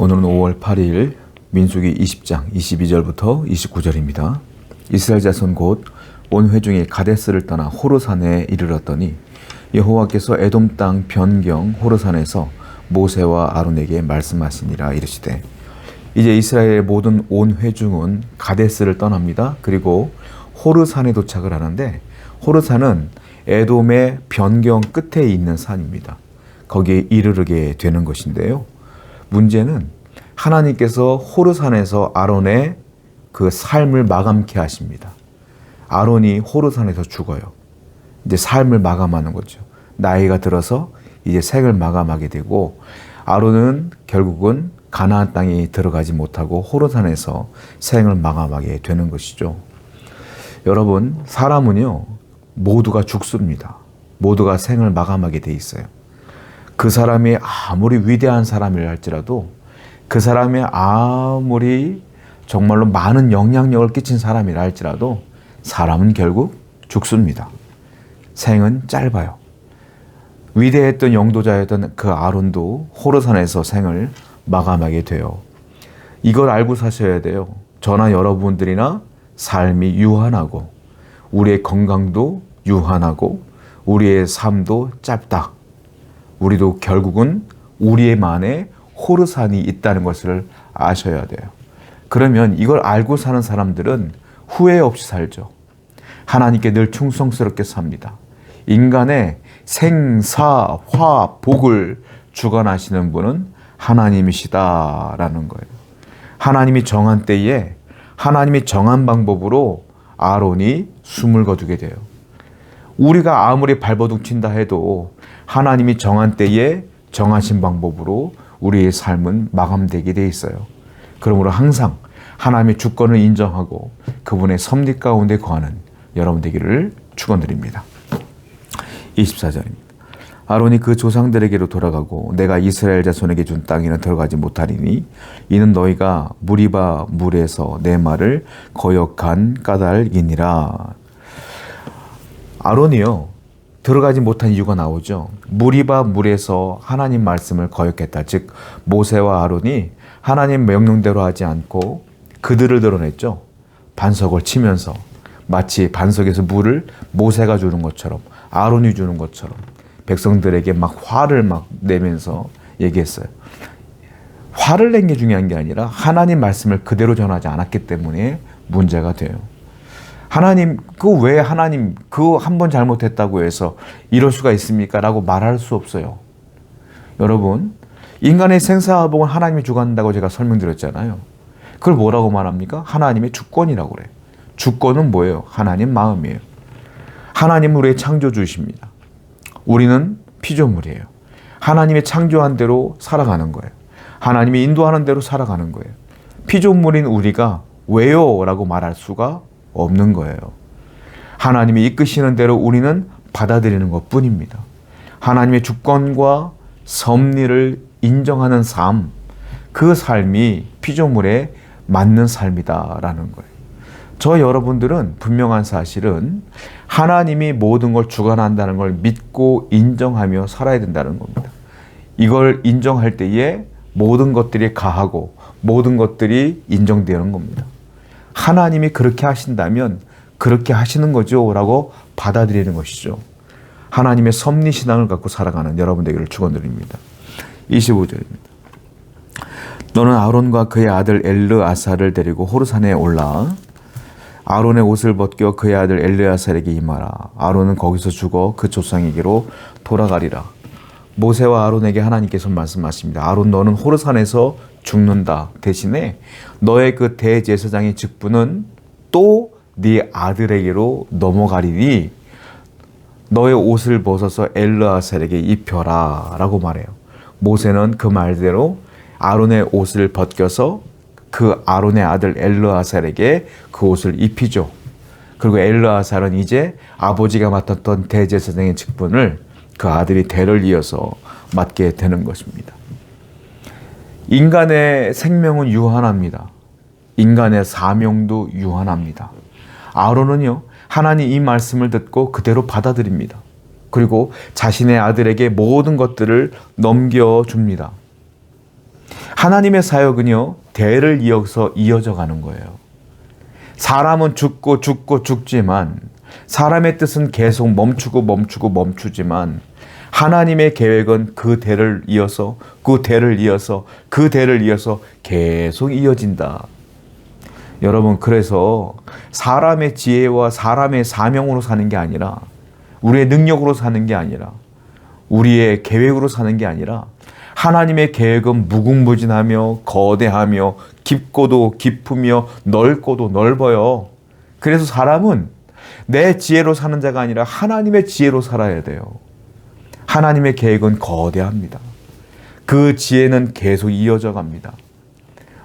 오늘은 5월 8일 민수기 20장 22절부터 29절입니다. 이스라엘 자손 곧 온 회중이 가데스를 떠나 호르산에 이르렀더니 여호와께서 에돔 땅 변경 호르산에서 모세와 아론에게 말씀하시니라. 이르시되 이제 이스라엘의 모든 온 회중은 가데스를 떠납니다. 그리고 호르산에 도착을 하는데, 호르산은 에돔의 변경 끝에 있는 산입니다. 거기에 이르르게 되는 것인데요, 문제는 하나님께서 호르산에서 아론의 그 삶을 마감케 하십니다. 아론이 호르산에서 죽어요. 이제 삶을 마감하는 거죠. 나이가 들어서 이제 생을 마감하게 되고, 아론은 결국은 가나안 땅에 들어가지 못하고 호르산에서 생을 마감하게 되는 것이죠. 여러분, 사람은요 모두가 죽습니다. 모두가 생을 마감하게 돼 있어요. 그 사람이 아무리 위대한 사람이라 할지라도, 그 사람이 아무리 정말로 많은 영향력을 끼친 사람이라 할지라도 사람은 결국 죽습니다. 생은 짧아요. 위대했던 영도자였던 그 아론도 호르산에서 생을 마감하게 돼요. 이걸 알고 사셔야 돼요. 저나 여러분들이나 삶이 유한하고, 우리의 건강도 유한하고, 우리의 삶도 짧다. 우리도 결국은 우리만의 호르산이 있다는 것을 아셔야 돼요. 그러면 이걸 알고 사는 사람들은 후회 없이 살죠. 하나님께 늘 충성스럽게 삽니다. 인간의 생사, 화, 복을 주관하시는 분은 하나님이시다라는 거예요. 하나님이 정한 때에 하나님이 정한 방법으로 아론이 숨을 거두게 돼요. 우리가 아무리 발버둥 친다 해도 하나님이 정한 때에 정하신 방법으로 우리의 삶은 마감되게 돼 있어요. 그러므로 항상 하나님의 주권을 인정하고 그분의 섭리 가운데 거하는 여러분 되기를 축원드립니다. 24절입니다. 아론이 그 조상들에게로 돌아가고 내가 이스라엘 자손에게 준 땅에는 들어가지 못하리니 이는 너희가 무리바 물에서 내 말을 거역한 까닭이니라. 아론이요 들어가지 못한 이유가 나오죠. 무리바 물에서 하나님 말씀을 거역했다. 즉 모세와 아론이 하나님 명령대로 하지 않고 그들을 드러냈죠. 반석을 치면서 마치 반석에서 물을 모세가 주는 것처럼, 아론이 주는 것처럼 백성들에게 막 화를 막 내면서 얘기했어요. 화를 낸 게 중요한 게 아니라 하나님 말씀을 그대로 전하지 않았기 때문에 문제가 돼요. 하나님, 왜 하나님 한 번 잘못했다고 해서 이럴 수가 있습니까? 라고 말할 수 없어요. 여러분, 인간의 생사화복은 하나님이 주관한다고 제가 설명드렸잖아요. 그걸 뭐라고 말합니까? 하나님의 주권이라고 그래요. 주권은 뭐예요? 하나님 마음이에요. 하나님은 우리의 창조주이십니다. 우리는 피조물이에요. 하나님의 창조한 대로 살아가는 거예요. 하나님이 인도하는 대로 살아가는 거예요. 피조물인 우리가 왜요? 라고 말할 수가 없는 거예요. 하나님이 이끄시는 대로 우리는 받아들이는 것뿐입니다. 하나님의 주권과 섭리를 인정하는 삶, 그 삶이 피조물에 맞는 삶이다라는 거예요. 저 여러분들은 분명한 사실은 하나님이 모든 걸 주관한다는 걸 믿고 인정하며 살아야 된다는 겁니다. 이걸 인정할 때에 모든 것들이 가하고 모든 것들이 인정되는 겁니다. 하나님이 그렇게 하신다면 그렇게 하시는 거죠 라고 받아들이는 것이죠. 하나님의 섭리신앙을 갖고 살아가는 여러분 되기를 축원드립니다. 25절입니다. 너는 아론과 그의 아들 엘르아살을 데리고 호르산에 올라 아론의 옷을 벗겨 그의 아들 엘르아살에게 임하라. 아론은 거기서 죽어 그 조상에게로 돌아가리라. 모세와 아론에게 하나님께서 말씀하십니다. 아론, 너는 호르산에서 죽는다. 대신에 너의 그 대제사장의 직분은 또 네 아들에게로 넘어가리니 너의 옷을 벗어서 엘르아살에게 입혀라 라고 말해요. 모세는 그 말대로 아론의 옷을 벗겨서 그 아론의 아들 엘르아살에게 그 옷을 입히죠. 그리고 엘르아살은 이제 아버지가 맡았던 대제사장의 직분을 그 아들이 대를 이어서 맡게 되는 것입니다. 인간의 생명은 유한합니다. 인간의 사명도 유한합니다. 아론은요, 하나님 이 말씀을 듣고 그대로 받아들입니다. 그리고 자신의 아들에게 모든 것들을 넘겨줍니다. 하나님의 사역은요, 대를 이어서 이어져 가는 거예요. 사람은 죽고 죽지만, 사람의 뜻은 계속 멈추지만, 하나님의 계획은 그 대를 이어서 계속 이어진다. 여러분, 그래서 사람의 지혜와 사람의 사명으로 사는 게 아니라, 우리의 능력으로 사는 게 아니라, 우리의 계획으로 사는 게 아니라, 하나님의 계획은 무궁무진하며 거대하며 깊고도 깊으며 넓고도 넓어요. 그래서 사람은 내 지혜로 사는 자가 아니라 하나님의 지혜로 살아야 돼요. 하나님의 계획은 거대합니다. 그 지혜는 계속 이어져 갑니다.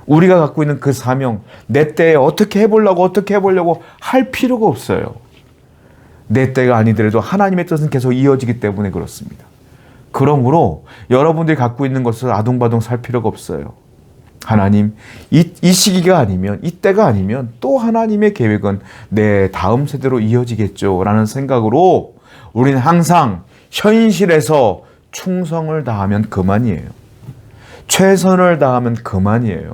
우리가 갖고 있는 그 사명, 내 때에 어떻게 해보려고 할 필요가 없어요. 내 때가 아니더라도 하나님의 뜻은 계속 이어지기 때문에 그렇습니다. 그러므로 여러분들이 갖고 있는 것을 아둥바둥 살 필요가 없어요. 하나님, 이 시기가 아니면, 이 때가 아니면 또 하나님의 계획은 내 다음 세대로 이어지겠죠 라는 생각으로 우리는 항상 현실에서 충성을 다하면 그만이에요. 최선을 다하면 그만이에요.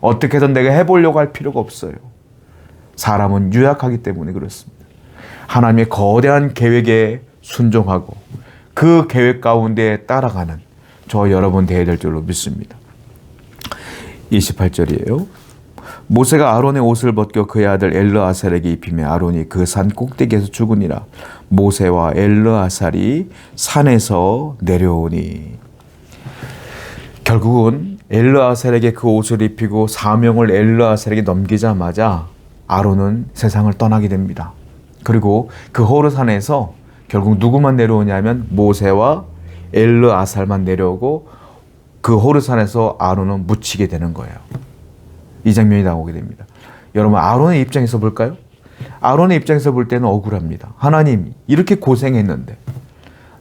어떻게든 내가 해보려고 할 필요가 없어요. 사람은 유약하기 때문에 그렇습니다. 하나님의 거대한 계획에 순종하고 그 계획 가운데 따라가는 저 여러분 되어야 될 줄로 믿습니다. 28절이에요. 모세가 아론의 옷을 벗겨 그의 아들 엘르아살에게 입히며 아론이 그 산 꼭대기에서 죽으니라. 모세와 엘르아살이 산에서 내려오니. 결국은 엘르아살에게 그 옷을 입히고 사명을 엘르아살에게 넘기자마자 아론은 세상을 떠나게 됩니다. 그리고 그 호르산에서 결국 누구만 내려오냐면 모세와 엘르아살만 내려오고 그 호르산에서 아론은 묻히게 되는 거예요. 이 장면이 나오게 됩니다. 여러분, 아론의 입장에서 볼까요? 아론의 입장에서 볼 때는 억울합니다. 하나님, 이렇게 고생했는데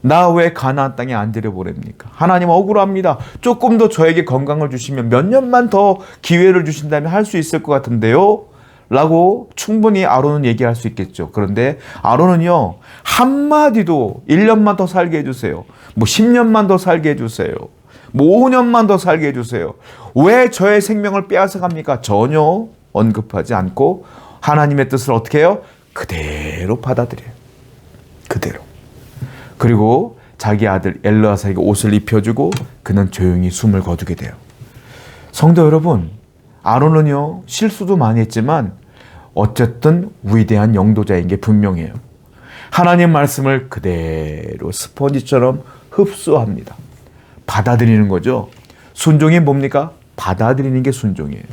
나 왜 가나안 땅에 안 데려보냅니까? 하나님, 억울합니다. 조금 더 저에게 건강을 주시면 몇 년만 더 기회를 주신다면 할 수 있을 것 같은데요? 라고 충분히 아론은 얘기할 수 있겠죠. 그런데 아론은요, 한마디도 1년만 더 살게 해주세요. 10년만 더 살게 해주세요. 5년만 더 살게 해주세요. 왜 저의 생명을 빼앗아 갑니까? 전혀 언급하지 않고 하나님의 뜻을 어떻게 해요? 그대로 받아들여요. 그대로. 그리고 자기 아들 엘르아살에게 옷을 입혀주고 그는 조용히 숨을 거두게 돼요. 성도 여러분, 아론은요, 실수도 많이 했지만 어쨌든 위대한 영도자인 게 분명해요. 하나님 말씀을 그대로 스펀지처럼 흡수합니다. 받아들이는 거죠. 순종이 뭡니까? 받아들이는 게 순종이에요.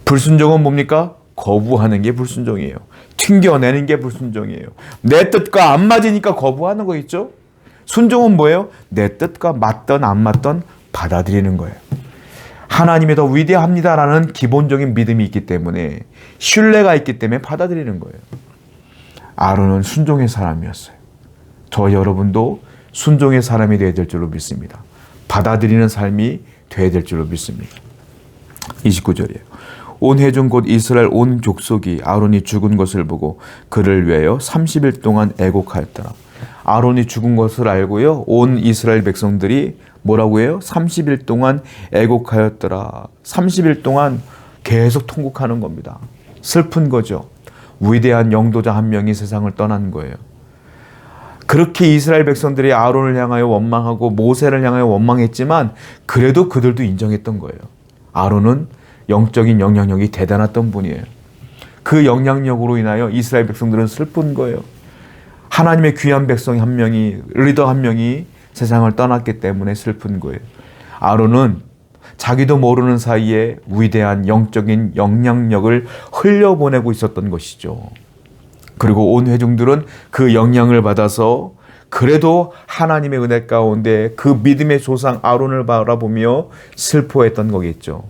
불순종은 뭡니까? 거부하는 게 불순종이에요. 튕겨내는 게 불순종이에요. 내 뜻과 안 맞으니까 거부하는 거 있죠? 순종은 뭐예요? 내 뜻과 맞던 안 맞던 받아들이는 거예요. 하나님이 더 위대합니다라는 기본적인 믿음이 있기 때문에, 신뢰가 있기 때문에 받아들이는 거예요. 아론은 순종의 사람이었어요. 저 여러분도 순종의 사람이 되어야 될 줄로 믿습니다. 받아들이는 삶이 되어야 될 줄로 믿습니다. 29절이에요. 온 회중 곧 이스라엘 온 족속이 아론이 죽은 것을 보고 그를 위하여 30일 동안 애곡하였더라. 아론이 죽은 것을 알고요, 온 이스라엘 백성들이 뭐라고 해요? 30일 동안 애곡하였더라. 30일 동안 계속 통곡하는 겁니다. 슬픈 거죠. 위대한 영도자 한 명이 세상을 떠난 거예요. 그렇게 이스라엘 백성들이 아론을 향하여 원망하고 모세를 향하여 원망했지만 그래도 그들도 인정했던 거예요. 아론은 영적인 영향력이 대단했던 분이에요. 그 영향력으로 인하여 이스라엘 백성들은 슬픈 거예요. 하나님의 귀한 백성 한 명이, 리더 한 명이 세상을 떠났기 때문에 슬픈 거예요. 아론은 자기도 모르는 사이에 위대한 영적인 영향력을 흘려보내고 있었던 것이죠. 그리고 온 회중들은 그 영향을 받아서 그래도 하나님의 은혜 가운데 그 믿음의 조상 아론을 바라보며 슬퍼했던 거겠죠.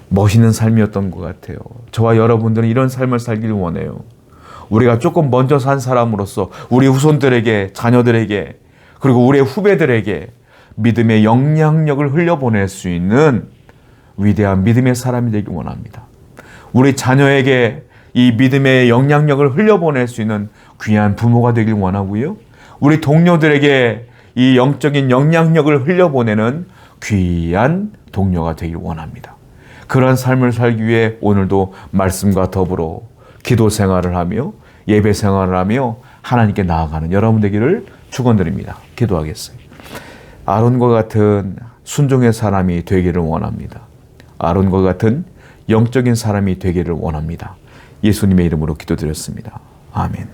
멋있는 삶이었던 것 같아요. 저와 여러분들은 이런 삶을 살기를 원해요. 우리가 조금 먼저 산 사람으로서 우리 후손들에게, 자녀들에게, 그리고 우리의 후배들에게 믿음의 영향력을 흘려보낼 수 있는 위대한 믿음의 사람이 되길 원합니다. 우리 자녀에게 이 믿음의 영향력을 흘려보낼 수 있는 귀한 부모가 되길 원하고요. 우리 동료들에게 이 영적인 영향력을 흘려보내는 귀한 동료가 되길 원합니다. 그러한 삶을 살기 위해 오늘도 말씀과 더불어 기도 생활을 하며 예배 생활을 하며 하나님께 나아가는 여러분 되기를 축원드립니다. 기도하겠어요. 아론과 같은 순종의 사람이 되기를 원합니다. 아론과 같은 영적인 사람이 되기를 원합니다. 예수님의 이름으로 기도드렸습니다. 아멘.